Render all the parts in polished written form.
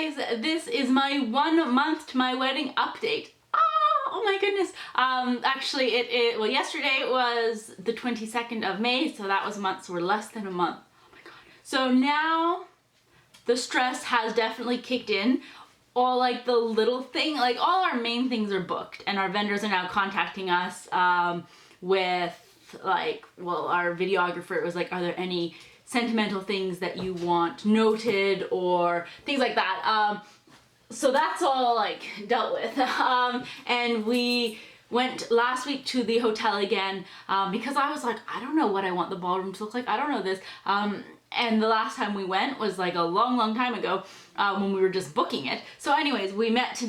guys, this is my 1 month to my wedding update. Oh my goodness. Actually well, yesterday was the 22nd of May, so that was a month, so we're less than a month. Oh my god. So now the stress has definitely kicked in. All like the little thing, like all our main things are booked, and our vendors are now contacting us with like, well, our videographer was like, are there any sentimental things that you want noted or things like that. So that's all like dealt with. And we went last week to the hotel again because I was like, I don't know what I want the ballroom to look like. I don't know this. And the last time we went was like a long time ago when we were just booking it. So anyways, we met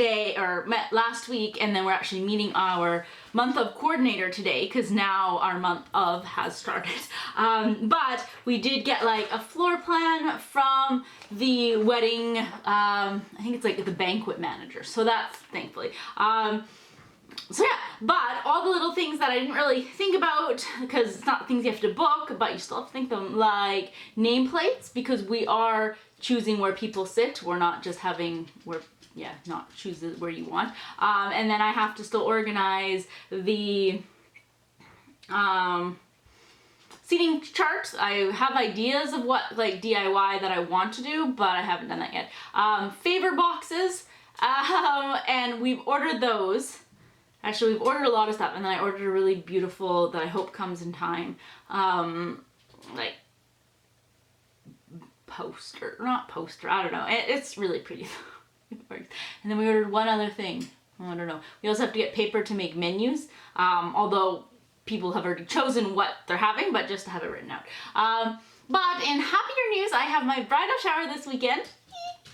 last week, and then we're actually meeting our month of coordinator today because now our month of has started. But we did get like a floor plan from the wedding, I think it's like the banquet manager. So that's thankfully. So yeah, but all the little things that I didn't really think about, because it's not things you have to book, but you still have to think them, like nameplates, because we are choosing where people sit. We're not just having, not choose where you want. And then I have to still organize the seating charts. I have ideas of what like DIY that I want to do, but I haven't done that yet. Favor boxes, and we've ordered those. Actually, we've ordered a lot of stuff, and then I ordered a really beautiful, that I hope comes in time, like not poster, I don't know. It's really pretty. And then we ordered one other thing. I don't know. We also have to get paper to make menus, although people have already chosen what they're having, but just to have it written out. But in happier news, I have my bridal shower this weekend.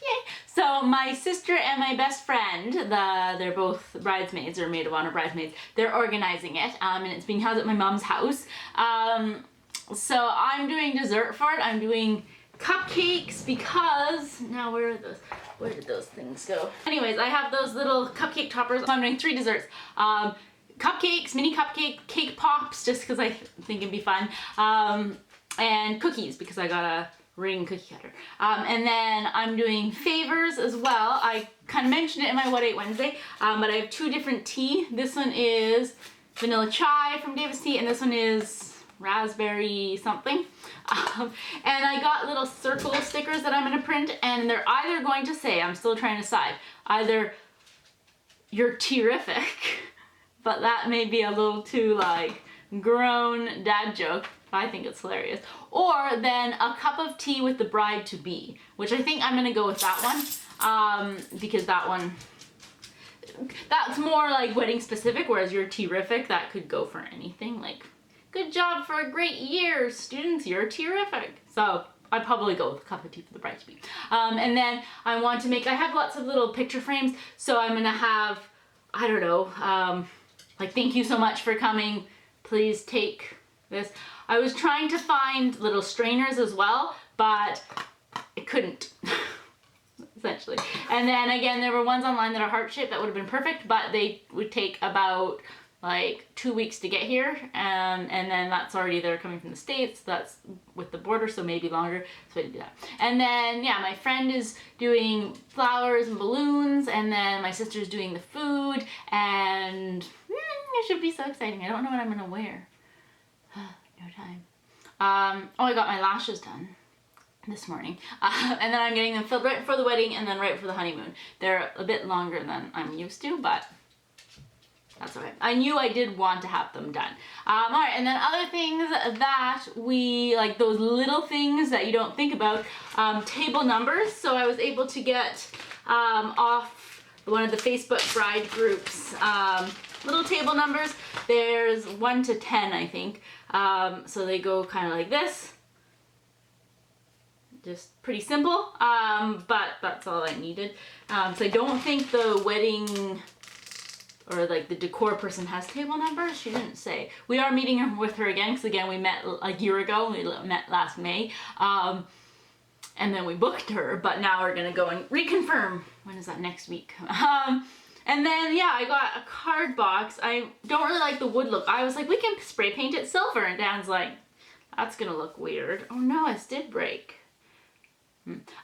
Yay. So my sister and my best friend, they're both bridesmaids, or maid of honor bridesmaids, they're organizing it, and it's being held at my mom's house. So I'm doing dessert for it. I'm doing cupcakes because, now where are those? Where did those things go? Anyways, I have those little cupcake toppers. So I'm doing 3 desserts. Cupcakes, mini cake pops, just because I think it'd be fun. And cookies, because I got a ring cookie cutter. And then I'm doing favors as well. I kind of mentioned it in my What Ate Wednesday, but I have 2 different tea. This one is vanilla chai from Davis Tea, and this one is raspberry something. And I got little circle stickers that I'm going to print, and they're either going to say, I'm still trying to decide, either you're terrific, but that may be a little too like grown dad joke. I think it's hilarious. Or then a cup of tea with the bride to be, which I think I'm gonna go with that one, because that one, that's more like wedding specific, whereas you're terrific, that could go for anything, like good job for a great year, students, you're terrific. So I'd probably go with a cup of tea for the bride to be. And then I want to I have lots of little picture frames, so I'm gonna have, I don't know, like thank you so much for coming, please take this. I was trying to find little strainers as well, but I couldn't, essentially. And then again, there were ones online that are heart-shaped that would have been perfect, but they would take about like 2 weeks to get here, and then that's already, they're coming from the States, that's with the border, so maybe longer, so I didn't do that. And then, yeah, my friend is doing flowers and balloons, and then my sister's doing the food, and it should be so exciting. I don't know what I'm gonna wear. No time. Oh, I got my lashes done this morning. And then I'm getting them filled right before the wedding and then right before the honeymoon. They're a bit longer than I'm used to, but that's okay. I knew I did want to have them done. Alright, and then other things that we, like those little things that you don't think about, table numbers. So I was able to get off one of the Facebook bride groups, little table numbers. There's 1 to 10, I think. So they go kind of like this. Just pretty simple, but that's all I needed. So I don't think the wedding or like the decor person has table numbers. She didn't say. We are meeting with her again, because again, we met a year ago. We met last May. And then we booked her, but now we're gonna go and reconfirm. When is that? Next week. And then, yeah, I got a card box. I don't really like the wood look. I was like, we can spray paint it silver. And Dan's like, that's gonna look weird. Oh no, it did break.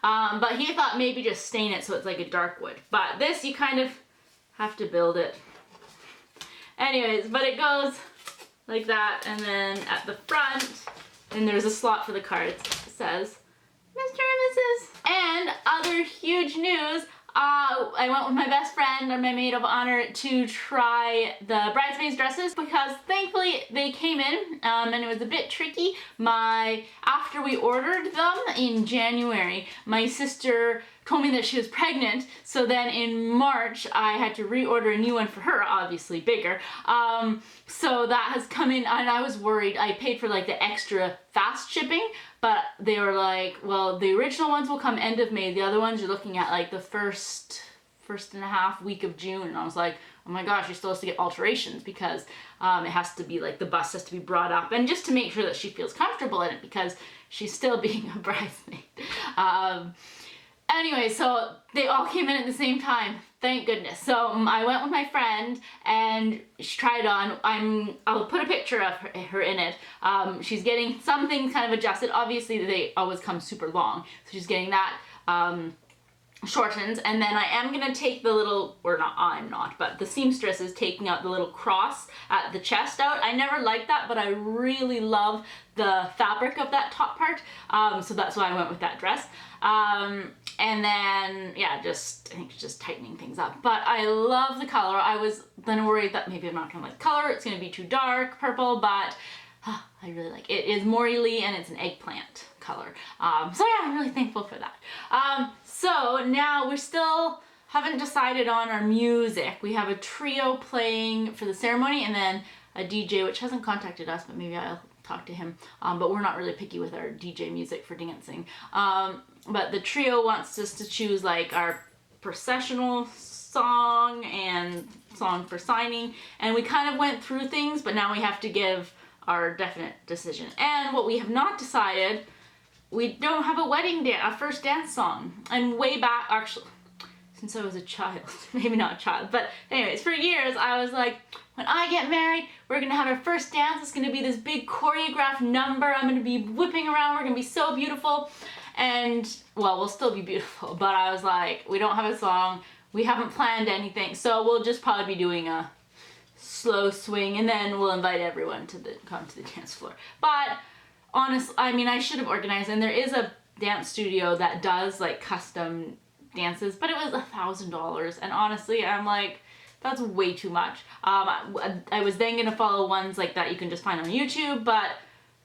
But he thought maybe just stain it so it's like a dark wood. But this, you kind of have to build it. Anyways, but it goes like that, and then at the front, and there's a slot for the cards. It says, Mr. and Mrs. And other huge news, I went with my best friend and my maid of honor to try the bridesmaids dresses because thankfully they came in and it was a bit tricky. After we ordered them in January, my sister told me that she was pregnant, so then in March I had to reorder a new one for her, obviously bigger. So that has come in, and I was worried. I paid for like the extra fast shipping, but they were like, well, the original ones will come end of May, the other ones you're looking at like the first and a half week of June. And I was like, oh my gosh, you're still supposed to get alterations because it has to be like, the bust has to be brought up, and just to make sure that she feels comfortable in it because she's still being a bridesmaid. Anyway, so they all came in at the same time, thank goodness. So I went with my friend and she tried it on. I'll put a picture of her in it. She's getting some things kind of adjusted. Obviously they always come super long, so she's getting that shortened. And then I am gonna take the little, or not, I'm not, but the seamstress is taking out the little cross at the chest out. I never liked that, but I really love the fabric of that top part. So that's why I went with that dress. And then, yeah, I think it's just tightening things up. But I love the color. I was then worried that maybe I'm not gonna like the color, it's gonna be too dark purple, but I really like it. It is Morley and it's an eggplant color. So yeah, I'm really thankful for that. So now we still haven't decided on our music. We have a trio playing for the ceremony and then a DJ, which hasn't contacted us, but maybe I'll talk to him. But we're not really picky with our DJ music for dancing. But the trio wants us to choose like our processional song and song for signing. And we kind of went through things, but now we have to give our definite decision. And what we have not decided, we don't have a wedding dance, a first dance song. And way back, actually, since I was a child, maybe not a child, but anyways, for years I was like, when I get married, we're gonna have our first dance. It's gonna be this big choreographed number. I'm gonna be whipping around. We're gonna be so beautiful. And, well, we'll still be beautiful, but I was like, we don't have a song. We haven't planned anything. So we'll just probably be doing a slow swing and then we'll invite everyone to come to the dance floor. But honestly, I mean, I should have organized, and there is a dance studio that does like custom dances, but it was $1,000. And honestly, I'm like, that's way too much. I was then gonna follow ones like that you can just find on YouTube, but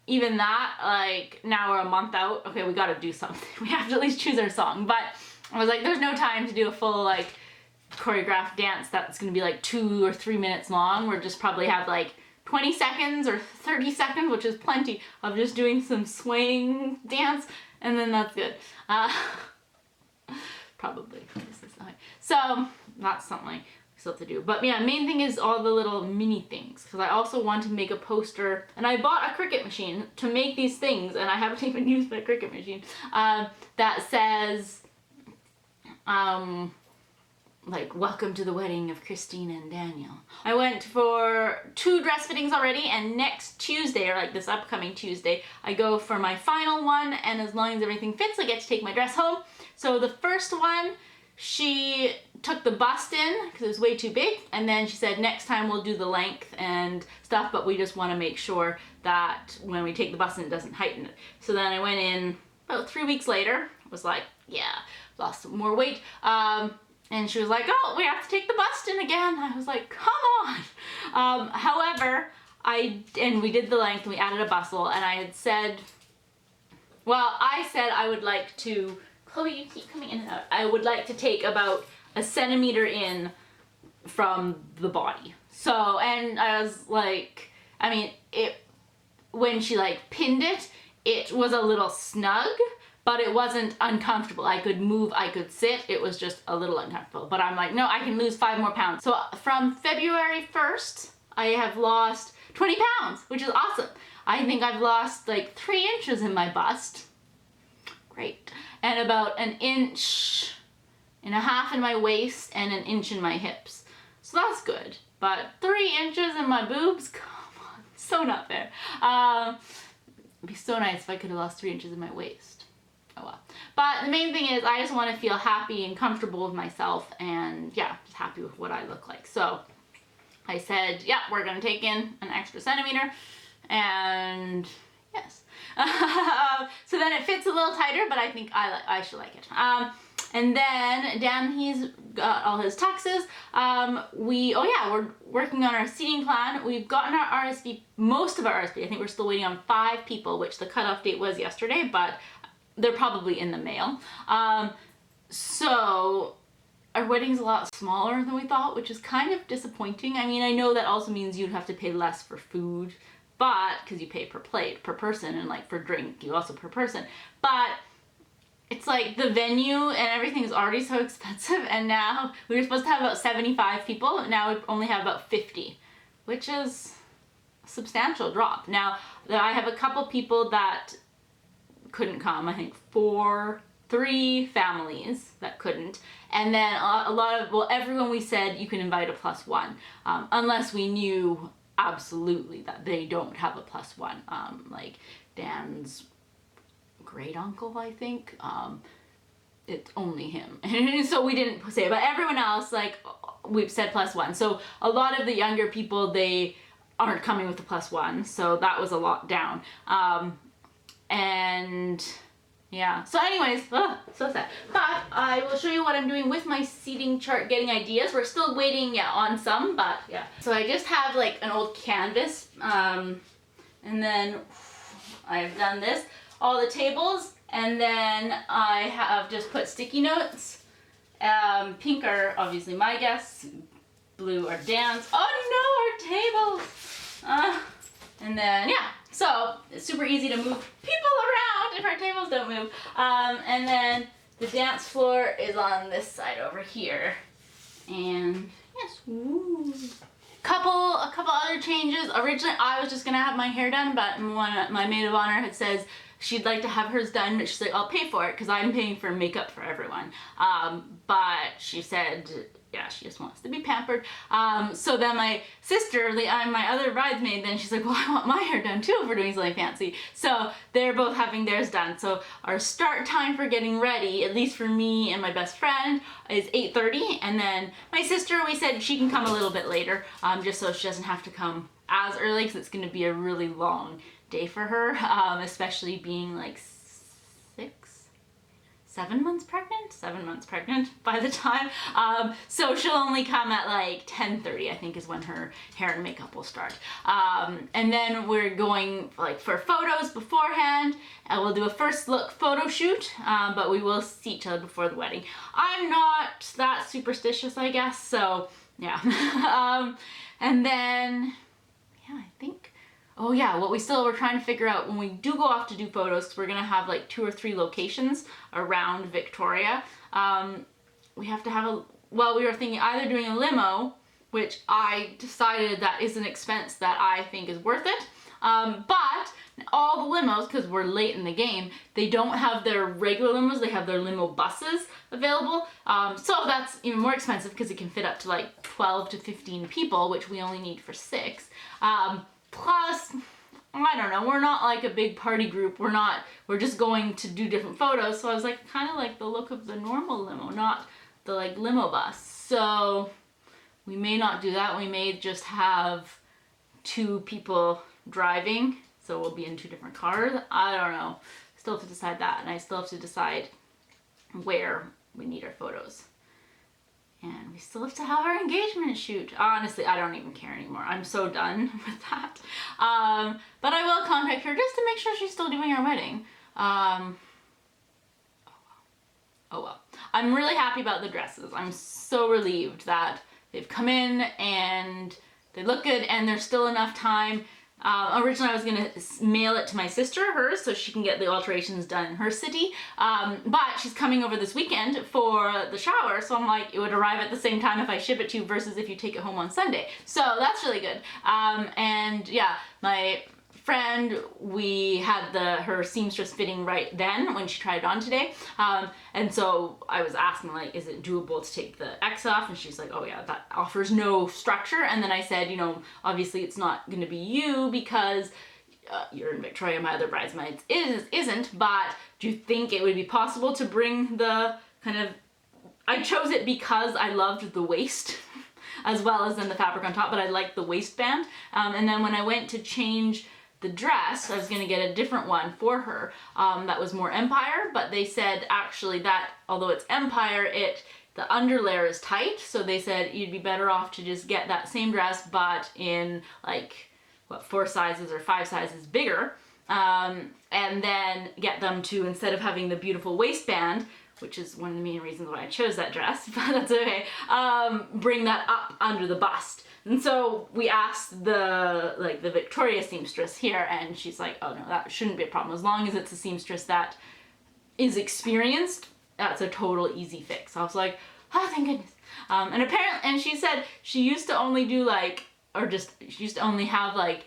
even that, like, now we're a month out. Okay, we gotta do something. We have to at least choose our song. But I was like, there's no time to do a full, like, choreographed dance that's gonna be like 2 or 3 minutes long. We'll just probably have like 20 seconds or 30 seconds, which is plenty, of just doing some swing dance, and then that's good. Probably. So, that's something still to do. But yeah, main thing is all the little mini things, because I also want to make a poster, and I bought a Cricut machine to make these things, and I haven't even used my Cricut machine, that says like, welcome to the wedding of Christine and Daniel. I went for 2 dress fittings already, and next Tuesday, or like this upcoming Tuesday, I go for my final one, and as long as everything fits, I get to take my dress home. So the first one, she took the bust in because it was way too big, and then she said next time we'll do the length and stuff, but we just want to make sure that when we take the bust in it doesn't heighten it. So then I went in about 3 weeks later, was like, yeah, lost some more weight, and she was like, oh, we have to take the bust in again. I was like, come on. However, we did the length and we added a bustle, and I had said, well, I said I would like to, Chloe, you keep coming in and out. I would like to take about 1 centimeter in from the body. So, and I was like, I mean, when she like pinned it, it was a little snug, but it wasn't uncomfortable. I could move, I could sit, it was just a little uncomfortable. But I'm like, no, I can lose 5 more pounds. So from February 1st, I have lost 20 pounds, which is awesome. I think I've lost like 3 inches in my bust. Great. And about 1.5 inches in my waist and 1 inch in my hips. So that's good. But 3 inches in my boobs? Come on. So not fair. It'd be so nice if I could have lost 3 inches in my waist. Oh well. But the main thing is I just want to feel happy and comfortable with myself, and yeah, just happy with what I look like. So I said, yeah, we're gonna take in an extra centimeter, and yes. So then it fits a little tighter, but I think I should like it. And then Dan, he's got all his tuxes. We're working on our seating plan. We've gotten our RSVP, most of our RSVP. I think we're still waiting on 5 people, which the cutoff date was yesterday, but they're probably in the mail. So our wedding's a lot smaller than we thought, which is kind of disappointing. I mean, I know that also means you'd have to pay less for food, but because you pay per plate, per person, and like for drink, you also per person. But it's like the venue and everything is already so expensive, and now we were supposed to have about 75 people, now we only have about 50, which is a substantial drop. Now, I have a couple people that couldn't come, I think 3 families that couldn't, and then a lot of, well, everyone we said you can invite a +1, unless we knew absolutely that they don't have a +1, like Dan's great uncle, I think, it's only him. So we didn't say it, but everyone else, like, we've said +1. So a lot of the younger people, they aren't coming with the +1, so that was a lot down. And yeah, so anyways, so sad. But I will show you what I'm doing with my seating chart, getting ideas. We're still waiting, yeah, on some, but yeah. So I just have like an old canvas, and then I've done this, all the tables, and then I have just put sticky notes. Pink are obviously my guests, blue are Dan's. Oh no, our tables! And then, yeah, so it's super easy to move people around if our tables don't move. And then the dance floor is on this side over here. And yes, woo. A couple other changes. Originally, I was just gonna have my hair done, but my maid of honor had says she'd like to have hers done, but she's like, I'll pay for it because I'm paying for makeup for everyone. But she said, yeah, she just wants to be pampered. So then my sister, my other bridesmaid, then she's like, well, I want my hair done too if we're doing something fancy. So they're both having theirs done. So our start time for getting ready, at least for me and my best friend, is 8:30. And then my sister, we said she can come a little bit later, just so she doesn't have to come as early because it's going to be a really long day for her, especially being like 7 months pregnant by the time, so she'll only come at like 10:30, I think, is when her hair and makeup will start. And then we're going like for photos beforehand, and we'll do a first look photo shoot, but we will see each other before the wedding. I'm not that superstitious, I guess, so yeah. And then, yeah, I think, oh yeah, what we're trying to figure out when we do go off to do photos, because we're going to have like 2 or 3 locations around Victoria. We have to have we were thinking either doing a limo, which I decided that is an expense that I think is worth it. But all the limos, because we're late in the game, they don't have their regular limos, they have their limo buses available. So that's even more expensive because it can fit up to like 12 to 15 people, which we only need for 6. Plus, I don't know, we're not like a big party group. We're just going to do different photos. So I was like, kind of like the look of the normal limo, not the like limo bus. So we may not do that. We may just have 2 people driving. So we'll be in 2 different cars. I don't know. Still have to decide that. And I still have to decide where we need our photos. And we still have to have our engagement shoot. Honestly, I don't even care anymore. I'm so done with that. But I will contact her just to make sure she's still doing our wedding. Oh well. I'm really happy about the dresses. I'm so relieved that they've come in and they look good and there's still enough time. Originally I was gonna mail it to my sister, hers, so she can get the alterations done in her city, but she's coming over this weekend for the shower, so I'm like, it would arrive at the same time if I ship it to you versus if you take it home on Sunday. So that's really good. And yeah, my friend, we had her seamstress fitting right then when she tried it on today, and so I was asking, like, is it doable to take the X off? And she's like, oh yeah, that offers no structure. And then I said, you know, obviously it's not going to be you because you're in Victoria, my other bridesmaids isn't, but do you think it would be possible to bring the kind of, I chose it because I loved the waist as well as then the fabric on top, but I liked the waistband. And then when I went to change the dress, I was gonna get a different one for her that was more empire, but they said actually that although it's empire, the underlayer is tight, so they said you'd be better off to just get that same dress but in like, what, 4 sizes or 5 sizes bigger, and then get them to, instead of having the beautiful waistband, which is one of the main reasons why I chose that dress, but that's okay, bring that up under the bust. And so we asked the Victoria seamstress here, and she's like, oh no, that shouldn't be a problem. As long as it's a seamstress that is experienced, that's a total easy fix. I was like, oh, thank goodness. And apparently, and she said she used to only do like, she used to only have like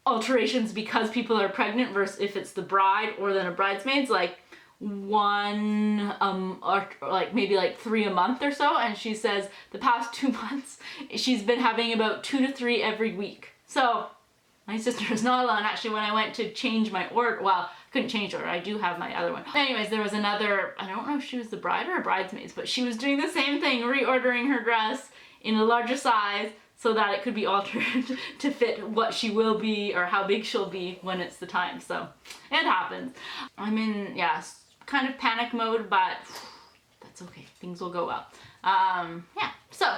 alterations because people are pregnant versus if it's the bride or then a bridesmaid's, like one or like maybe like 3 a month or so. And she says the past 2 months she's been having about 2 to 3 every week. So my sister is not alone. Actually, when I went to change my order, well, I couldn't change order, I do have my other one. Anyways, there was another, I don't know if she was the bride or a bridesmaid, but she was doing the same thing, reordering her dress in a larger size so that it could be altered to fit what she will be or how big she'll be when it's the time. So it happens. I'm in, yeah, kind of panic mode, but that's okay. Things will go well. Yeah, so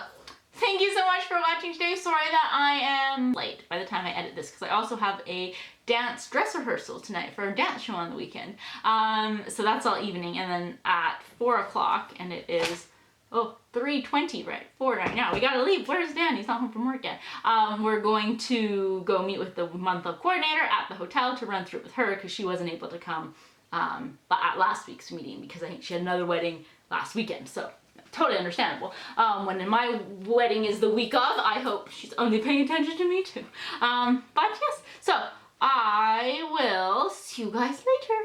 thank you so much for watching today. Sorry that I am late by the time I edit this, because I also have a dance dress rehearsal tonight for a dance show on the weekend. So that's all evening, and then at 4 o'clock, and it is, 3:20, right? 4 right now. We gotta leave. Where's Dan? He's not home from work yet. We're going to go meet with the month of coordinator at the hotel to run through it with her, because she wasn't able to come at last week's meeting because I think she had another wedding last weekend. So totally understandable. When my wedding is the week of, I hope she's only paying attention to me too. But yes, so I will see you guys later.